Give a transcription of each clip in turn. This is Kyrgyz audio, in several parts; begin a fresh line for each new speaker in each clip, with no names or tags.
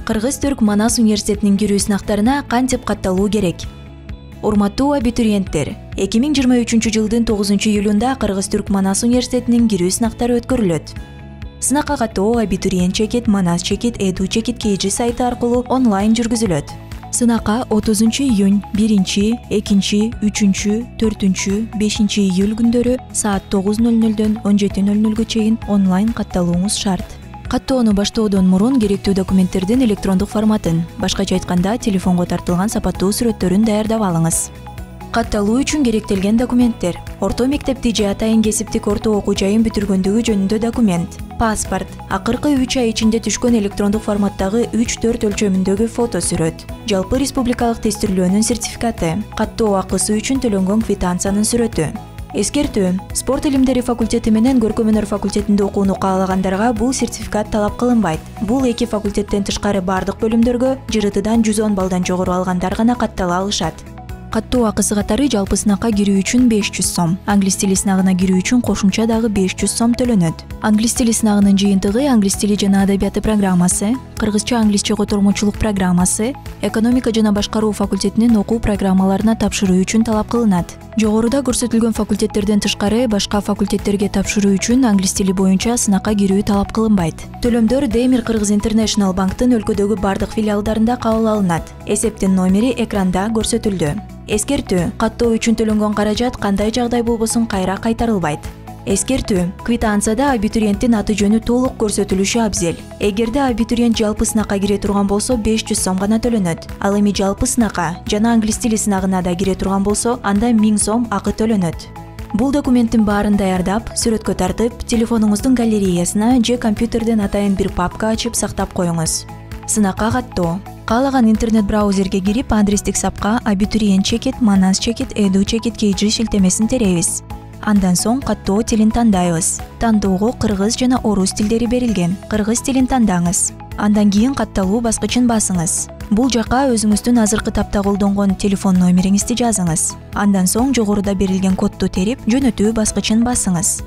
Кыргыз-Түрк Манас университетинин кирүү сынактарына кантип катталуу керек? Урматтуу абитуриенттер, 2023 жылдын 9-июлунда Кыргыз-Түрк Манас университетинин кирүү сынактары өткөрүлөт. Сынакка каттоо абитуриент чекит, Манас чекит, Эду чекит KG сайты аркылуу онлайн жүргүзүлөт. Сынакка 30 июнь, 1, 2, 3, 4, 5 июль күндөрү саат 9:00дөн 17:00 чейин онлайн катталууңуз шарт. Каттоону баштоодон мурун керектүү документтердин электрондук форматын, башкача айтканда телефонго тартылган сапаттуу сүрөттөрүн даярдап алыңыз. Катталуу үчүн керектелген документтер: орто мектепти же атайын кесиптик орто окуу жайын бүтүргөндүгү жөнүндө документ, паспорт, акыркы 3 ай ичинде түшкөн электрондук форматтагы 3-4 өлчөмүндөгү фото сүрөт, жалпы республикалык тестирлөөнүн сертификаты, каттоо акысы үчүн төлөнгөн квитанциянын сүрөтү. Эскертүү: спорт илимдери факультети менен көркөм өнөр факультетинде окууну каалагандарга бул сертификат талап кылынбайт. Бул эки факультеттен тышкары бардык бөлүмдөргө ЖРТдан 110 балдан жогору алгандар гана каттала алышат. Каттоо акысы катары жалпы сынакка кирүү үчүн 500 сом, англис тили сынагына кирүү үчүн кошумча дагы 500 сом төлөнөт. Англис тили сынагынын жыйынтыгы англис тили жана адабияты программасы, кыргызча-англисче котормочулук программасы, экономика жана башкаруу факультетинин окуу программаларына тапшыруу үчүн талап кылынат. Жогоруда көрсөтүлгөн факультеттерден тышкары башка факультеттерге тапшыруу үчүн англис тили боюнча сынакка кирүү талап кылынбайт. Төлөмдөр Демир Кыргыз Интернешнл банктын өлкөдөгү бардык филиалдарында кабыл алынат. Эсептин номери экранда көрсөтүлдү. Эскертүү: каттоо үчүн төлөнгөн каражат кандай жагдай болбосун кайра кайтарылбайт. Эскертүү: квитанцияда абитуриенттин аты жөнү толук көрсөтүлүшү абзел. Эгерде абитуриент жалпы сынакка кире турган болсо 500 сом гана төлөнөт. Ал эми жалпы сынакка жана англис тили сынагына да кире турган болсо, анда 1000 сом акы төлөнөт. Бул документтин баарын даярдап, сүрөткө тартып, телефонуңуздун галереясына же компьютерден атайын бир папка ачып сактап коюңуз. Сынакка каттоо: каалаган интернет браузерге кирип, адрестик сапка абитуриент чекит, Манас чекит, Эду чекит KG шилтемесин теребиз. Андан соң каттоо тилин тандайбыз. Тандоого кыргыз жана орус тилдери берилген. Кыргыз тилин тандаңыз. Андан кийин катталуу баскычын басыңыз. Бул жакка өзүңүздүн азыркы тапта колдонгон телефон номериңизди жазыңыз. Андан соң жогоруда берилген кодду терип, жөнөтүү баскычын басыңыз.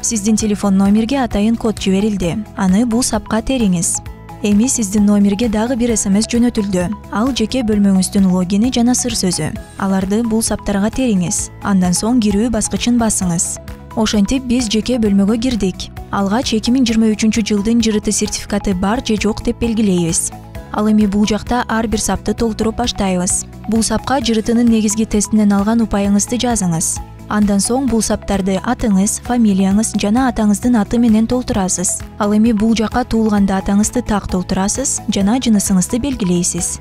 Сиздин телефон номерге атайын код жиберилди. Аны бул сапка териңиз. Эми сиздин номерге дагы бир СМС жөнөтүлдү. Ал жеке бөлмөңүздүн логини жана сыр сөзү. Аларды бул саптарга териңиз. Андан соң кирүү баскычын басыңыз. Ошентип биз жеке бөлмөгө кирдик. Алгач 2023 жылдын ЖРТ сертификаты бар же жок деп белгилейбиз. Ал эми бул жакта ар бир сапты толтуруп баштайбыз. Бул сапка ЖРТнын негизги тестинен алган упайыңызды жазыңыз. Андан соң бул саптарды атыңыз, фамилияңыз жана атаңыздын аты менен толтурасыз. Ал эми бул жакка туулганда атаңызды так толтурасыз жана жынысыңызды белгилейсиз.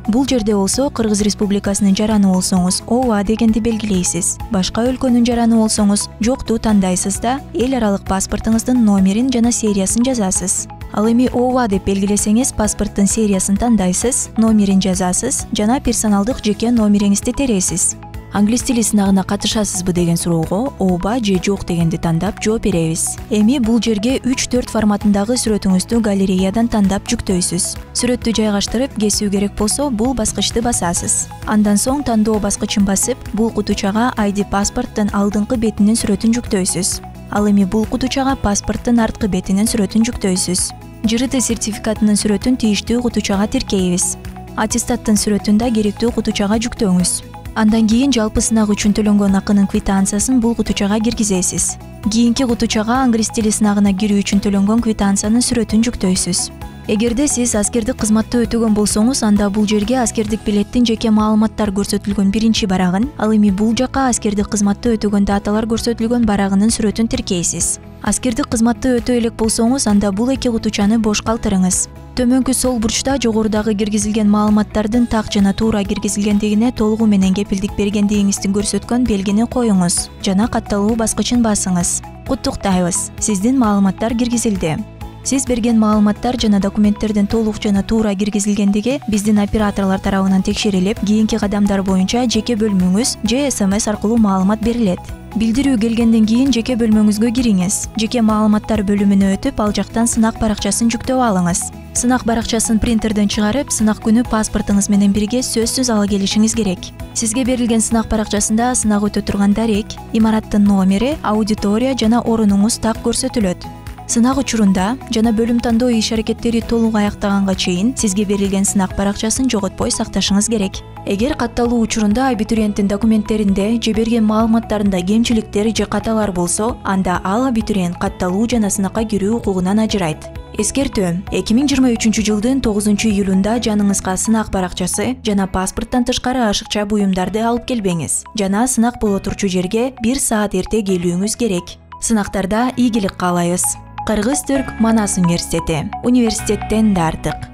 Бул жерде болсо Кыргыз Республикасынын жараны болсоңуз ооба дегенди белгилейсиз. Башка өлкөнүн жараны болсоңуз жокту тандайсыз да эл аралык паспортуңуздун номерин жана сериясын жазасыз. Ал эми ооба деп белгилесеңиз паспорттун сериясын тандайсыз, номерин жазасыз жана персоналдык жеке номериңизди тересиз. Англис тили сынагына катышасызбы деген суроого ооба же жок дегенди тандап жооп беребиз. Эми бул жерге 3-4 форматындагы сүрөтүңүздү галереядан тандап жүктөйсүз. Сүрөттү жайгаштырып кесүү керек болсо бул баскычты басасыз. Андан соң тандоо баскычын басып, бул кутучага ID паспорттун алдыңкы бетинин сүрөтүн жүктөйсүз. Ал эми бул кутучага паспорттун арткы бетинин сүрөтүн жүктөйсүз. ЖРТ сертификатынын сүрөтүн тийиштүү кутучага тиркейбиз. Аттестаттын сүрөтүн да керектүү кутучага жүктөңүз. Андан кийин жалпы сынак үчүн төлөнгөн акынын квитанциясын бул кутучага киргизесиз. Кийинки кутучага англис тили сынагына кирүү үчүн төлөнгөн квитанциянын сүрөтүн жүктөйсүз. Эгерде сиз аскердик кызматты өтөгөн болсоңуз, анда бул жерге аскердик билеттин жеке маалыматтар көрсөтүлгөн биринчи барагын, ал эми бул жакка аскердик кызматты өтөгөндө аталар көрсөтүлгөн барагынын сүрөтүн тиркейсиз. Аскердик кызматты өтө элек болсоңуз, анда бул эки кутучаны бош калтырыңыз. Төмөнкү сол бурчта жогорудагы киргизилген маалыматтардын так жана туура киргизилгендигине толугу менен кепилдик бергендигиңизди көрсөткөн белгини коюңуз жана катталуу баскычын басыңыз. Куттуктайбыз, сиздин маалыматтар киргизилди. Сиз берген маалыматтар жана документтердин толук жана туура киргизилгендиги биздин операторлор тарабынан текшерилип, кийинки кадамдар боюнча жеке бөлмөңүз же СМС аркылуу маалымат берилет. Билдирүү келгенден кийин жеке бөлмөңүзгө кириңиз. Жеке маалыматтар бөлүмүнө өтүп, ал жактан сынак баракчасын жүктөп алыңыз. Сынак баракчасын принтерден чыгарып, сынак күнү паспортуңуз менен бирге сөзсүз ала келишиңиз керек. Сизге берилген сынак баракчасында сынак өтө турган дарек, имараттын номери, аудитория жана орунуңуз так көрсөтүлөт. Сынак учурунда жана бөлүм тандоо иш-аракеттери толук аяктаганга чейин сизге берилген сынак баракчасын жоготпой сакташыңыз керек. Эгер катталуу учурунда абитуриенттин документтеринде же берген маалыматтарында кемчиликтер же каталар болсо, анда ал абитуриент катталуу жана сынакка кирүү укугунан ажырайт. Эскертүү: 2023-жылдын 9-июлунда жаныңызга сынак баракчасы жана паспорттон тышкары ашыкча буюмдарды алып келбеңиз жана сынак боло турчу жерге 1 саат эрте келүүңүз керек. Сынактарда ийгилик каалайбыз. Кыргыз-Түрк Манас университети. Университеттен да артык.